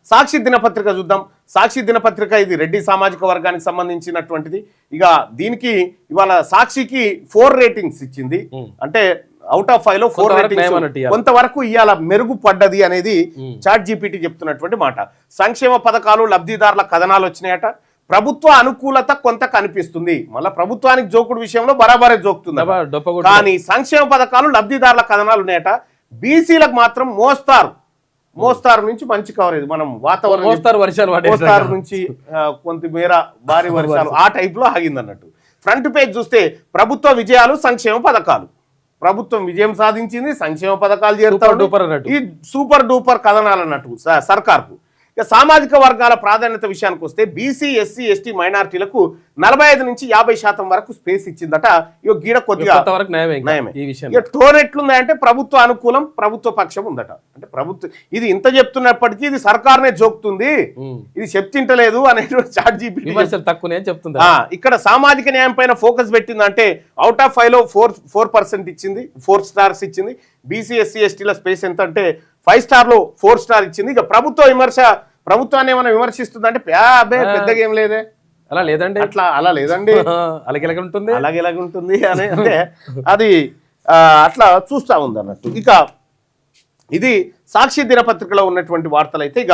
సాక్షి దినపత్రిక చూద్దాం. సాక్షి దినపత్రిక ఇది రెడ్డి సామాజిక వర్గానికి సంబంధించినటువంటిది. ఇక దీనికి ఇవాళ సాక్షికి 4 రేటింగ్స్ ఇచ్చింది. అంటే అవుట్ ఆఫ్ 5 లో 4 రేటింగ్స్ కొంతవరకు ఇవాళ మెరుగుపడ్డది అనేది చాట్ జీపీటీ చెప్తున్నటువంటి మాట. సంక్షేమ పథకాలు లబ్ధిదారుల కథనాలు వచ్చినాయట. ప్రభుత్వ అనుకూలత కొంత కనిపిస్తుంది. మళ్ళీ ప్రభుత్వానికి జోకుడు విషయంలో బరాబరే జోకుతుంది, కానీ సంక్షేమ పథకాలు లబ్ధిదారుల కథనాలు ఉన్నాయట. బీసీలకు మాత్రం మోస్తారు నుంచి మంచి కవరేజ్. మనం వాతావరణం మోస్తారు నుంచి కొంతమేర భారీ వర్షాలు ఆ టైప్ లో ఆగింది అన్నట్టు. ఫ్రంట్ పేజ్ చూస్తే ప్రభుత్వ విజయాలు సంక్షేమ పథకాలు. ప్రభుత్వం విజయం సాధించింది, సంక్షేమ పథకాలు చేరుతారు. ఈ సూపర్ డూపర్ కథనాలు అన్నట్టు సర్కార్కు. ఇక సామాజిక వర్గాల ప్రాధాన్యత విషయానికి వస్తే బీసీ, ఎస్సీ, ఎస్టీ, మైనారిటీలకు 45 నుంచి 50% వరకు స్పేస్ ఇచ్చిందట. ఇక గీడ కొద్దిగా నయమే. ఇక టోన్ ఎట్లుందంటే ప్రభుత్వ అనుకూలం, ప్రభుత్వ పక్షం ఉందట. అంటే ప్రభుత్వం ఇది ఇంత చెప్తున్నప్పటికీ ఇది సర్కార్నే జోకుతుంది, ఇది చెప్తింటలేదు అనేటువంటి చాట్ జీపీటీ తక్కువనే చెప్తుంది. ఇక్కడ సామాజిక న్యాయం పైన ఫోకస్ పెట్టిందంటే అవుట్ ఆఫ్ 5 లో 4% ఇచ్చింది, 4 స్టార్స్ ఇచ్చింది. బీసీ, ఎస్సీ, ఎస్టీల స్పేస్ ఎంత అంటే 5 స్టార్ లో 4 స్టార్ ఇచ్చింది. ఇక ప్రభుత్వాన్ని ఏమైనా విమర్శిస్తుందంటే పెద్దగా ఏం లేదే, అలా లేదండి, అలా లేదండి, అలాగే ఉంటుంది అని అంటే అది అట్లా చూస్తా ఉంది అన్నట్టు. ఇక ఇది సాక్షి దినపత్రికలో ఉన్నటువంటి వార్తలు అయితే. ఇక